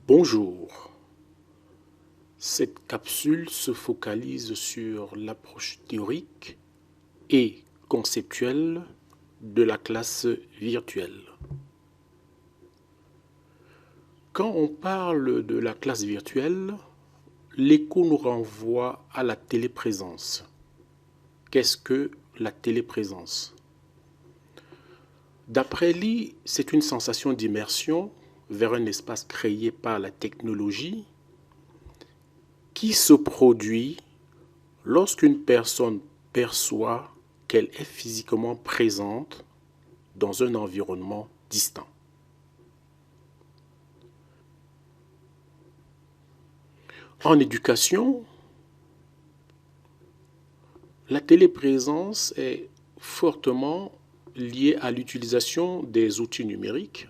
Bonjour. Cette capsule se focalise sur l'approche théorique et conceptuelle de la classe virtuelle. Quand on parle de la classe virtuelle, l'écho nous renvoie à la téléprésence. Qu'est-ce que la téléprésence? D'après Lee, c'est une sensation d'immersion vers un espace créé par la technologie qui se produit lorsqu'une personne perçoit qu'elle est physiquement présente dans un environnement distant. En éducation, la téléprésence est fortement liée à l'utilisation des outils numériques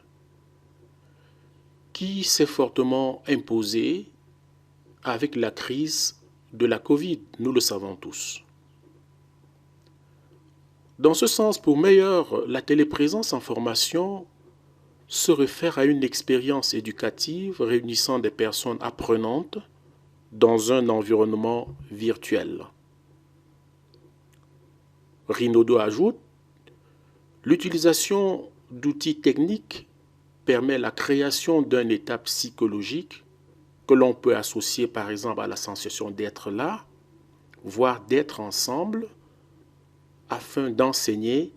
qui s'est fortement imposée avec la crise de la Covid, nous le savons tous. Dans ce sens, pour meilleur, la téléprésence en formation se réfère à une expérience éducative réunissant des personnes apprenantes dans un environnement virtuel. Rinaudot ajoute, l'utilisation d'outils techniques permet la création d'un état psychologique que l'on peut associer par exemple à la sensation d'être là, voire d'être ensemble, afin d'enseigner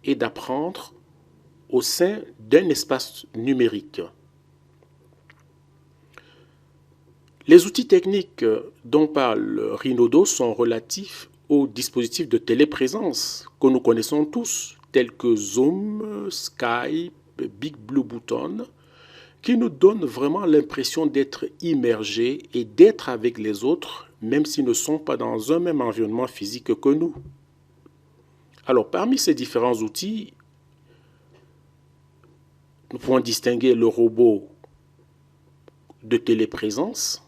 et d'apprendre au sein d'un espace numérique. Les outils techniques dont parle Rinaudot sont relatifs aux dispositifs de téléprésence que nous connaissons tous, tels que Zoom, Skype, Big Blue Button, qui nous donnent vraiment l'impression d'être immergés et d'être avec les autres, même s'ils ne sont pas dans un même environnement physique que nous. Alors, parmi ces différents outils, nous pouvons distinguer le robot de téléprésence.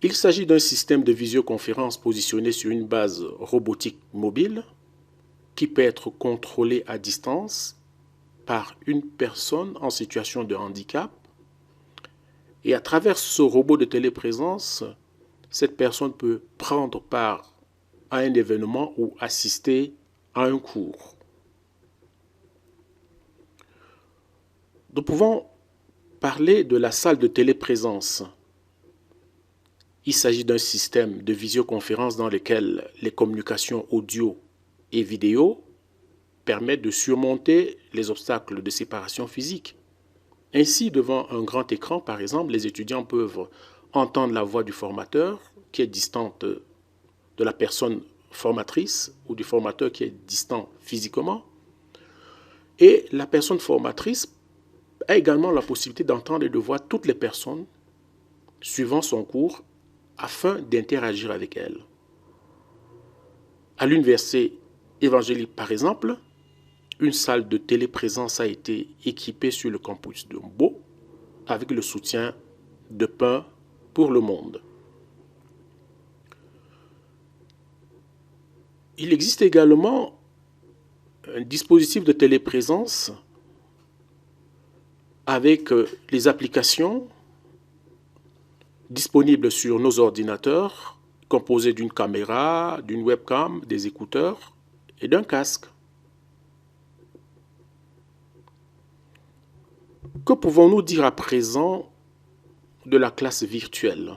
Il s'agit d'un système de visioconférence positionné sur une base robotique mobile qui peut être contrôlé à distance par une personne en situation de handicap. Et à travers ce robot de téléprésence, cette personne peut prendre part à un événement ou assister à un cours. Nous pouvons parler de la salle de téléprésence. Il s'agit d'un système de visioconférence dans lequel les communications audio et vidéo permettent de surmonter les obstacles de séparation physique. Ainsi, devant un grand écran, par exemple, les étudiants peuvent entendre la voix du formateur qui est distante de la personne formatrice ou du formateur qui est distant physiquement. Et la personne formatrice a également la possibilité d'entendre et de voir toutes les personnes suivant son cours afin d'interagir avec elles. À l'université évangélique, par exemple, une salle de téléprésence a été équipée sur le campus de Mbo avec le soutien de Pain pour le Monde. Il existe également un dispositif de téléprésence avec les applications disponibles sur nos ordinateurs, composées d'une caméra, d'une webcam, des écouteurs et d'un casque. Que pouvons-nous dire à présent de la classe virtuelle?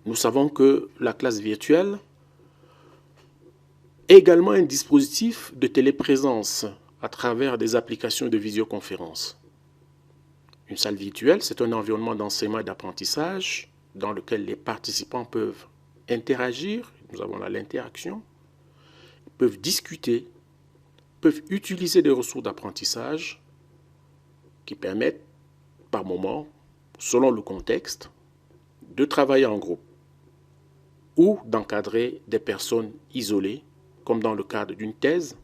Nous savons que la classe virtuelle est également un dispositif de téléprésence à travers des applications de visioconférence. Une salle virtuelle, c'est un environnement d'enseignement et d'apprentissage dans lequel les participants peuvent interagir, nous avons là l'interaction, peuvent discuter, peuvent utiliser des ressources d'apprentissage qui permettent, par moment, selon le contexte, de travailler en groupe ou d'encadrer des personnes isolées, comme dans le cadre d'une thèse,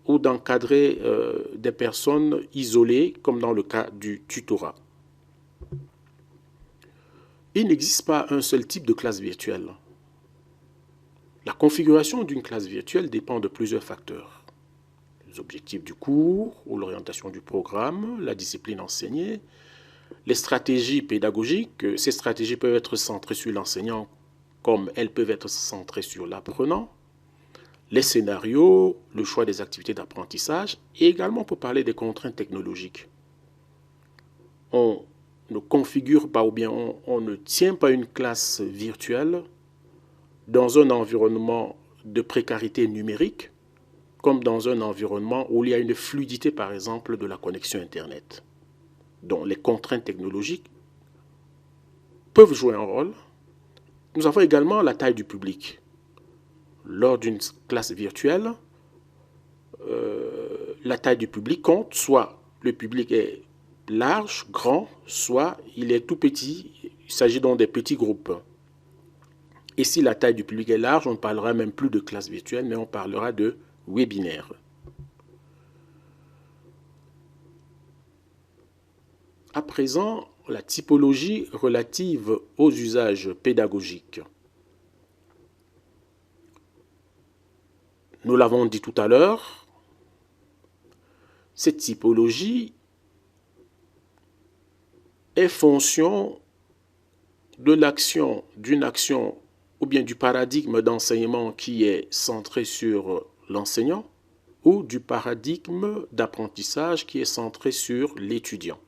ou d'encadrer des personnes isolées, comme dans le cas du tutorat. Il n'existe pas un seul type de classe virtuelle. La configuration d'une classe virtuelle dépend de plusieurs facteurs. objectifs du cours ou l'orientation du programme, la discipline enseignée, les stratégies pédagogiques. Ces stratégies peuvent être centrées sur l'enseignant comme elles peuvent être centrées sur l'apprenant, les scénarios, le choix des activités d'apprentissage et également pour parler des contraintes technologiques. On ne configure pas ou bien on ne tient pas une classe virtuelle dans un environnement de précarité numérique comme dans un environnement où il y a une fluidité par exemple de la connexion Internet. Donc les contraintes technologiques peuvent jouer un rôle. Nous avons également la taille du public. Lors d'une classe virtuelle, la taille du public compte, soit le public est large, grand, soit il est tout petit, il s'agit donc des petits groupes. Et si la taille du public est large, on ne parlera même plus de classe virtuelle, mais on parlera de webinaire. À présent, la typologie relative aux usages pédagogiques. Nous l'avons dit tout à l'heure, cette typologie est fonction de l'action, d'une action ou bien du paradigme d'enseignement qui est centré sur l'enseignant ou du paradigme d'apprentissage qui est centré sur l'étudiant.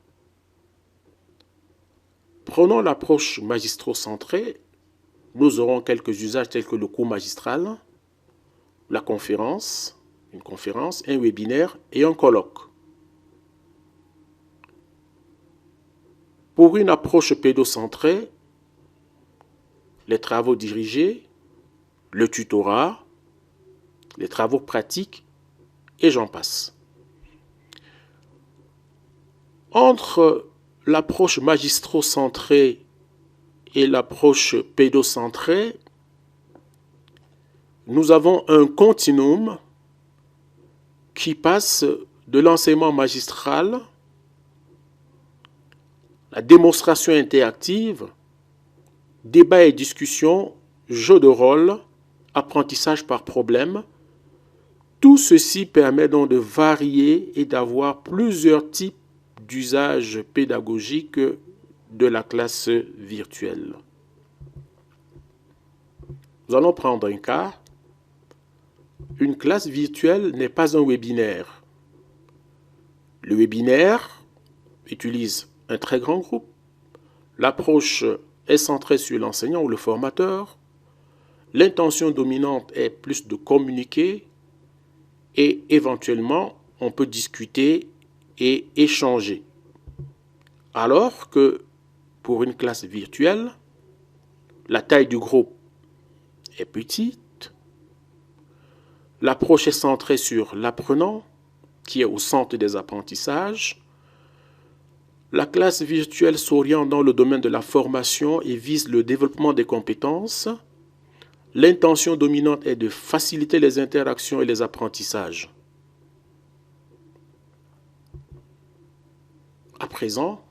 Prenons l'approche magistro-centrée, nous aurons quelques usages tels que le cours magistral, la conférence, une conférence, un webinaire et un colloque. Pour une approche pédocentrée, les travaux dirigés, le tutorat, les travaux pratiques et j'en passe. Entre l'approche magistro-centrée et l'approche pédocentrée, nous avons un continuum qui passe de l'enseignement magistral, la démonstration interactive, débat et discussion, jeu de rôle, apprentissage par problème. Tout ceci permet donc de varier et d'avoir plusieurs types d'usages pédagogiques de la classe virtuelle. Nous allons prendre un cas. Une classe virtuelle n'est pas un webinaire. Le webinaire utilise un très grand groupe. L'approche est centrée sur l'enseignant ou le formateur. L'intention dominante est plus de communiquer et éventuellement on peut discuter et échanger. Alors que pour une classe virtuelle, la taille du groupe est petite. L'approche est centrée sur l'apprenant, qui est au centre des apprentissages. La classe virtuelle s'oriente dans le domaine de la formation et vise le développement des compétences. L'intention dominante est de faciliter les interactions et les apprentissages. À présent,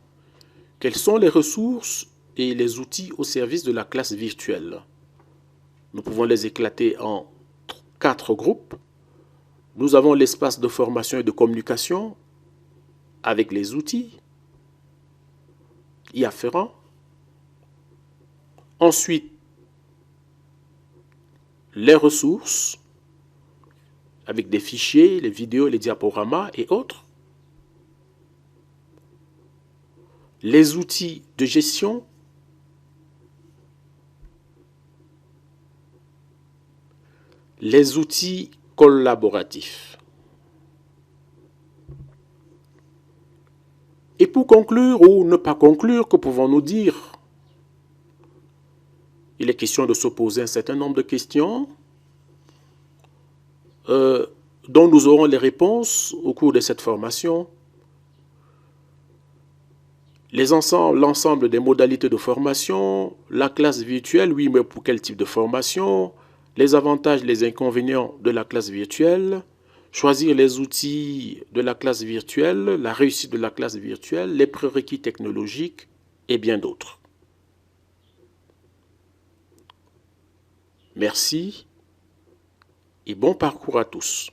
quelles sont les ressources et les outils au service de la classe virtuelle? Nous pouvons les éclater en 4 groupes. Nous avons l'espace de formation et de communication avec les outils y afférents. Ensuite, les ressources avec des fichiers, les vidéos, les diaporamas et autres. Les outils de gestion. Les outils collaboratifs. Et pour conclure ou ne pas conclure, que pouvons-nous dire? Il est question de se poser un certain nombre de questions dont nous aurons les réponses au cours de cette formation. L'ensemble des modalités de formation, la classe virtuelle, oui, mais pour quel type de formation? Les avantages, les inconvénients de la classe virtuelle, choisir les outils de la classe virtuelle, la réussite de la classe virtuelle, les prérequis technologiques et bien d'autres. Merci et bon parcours à tous.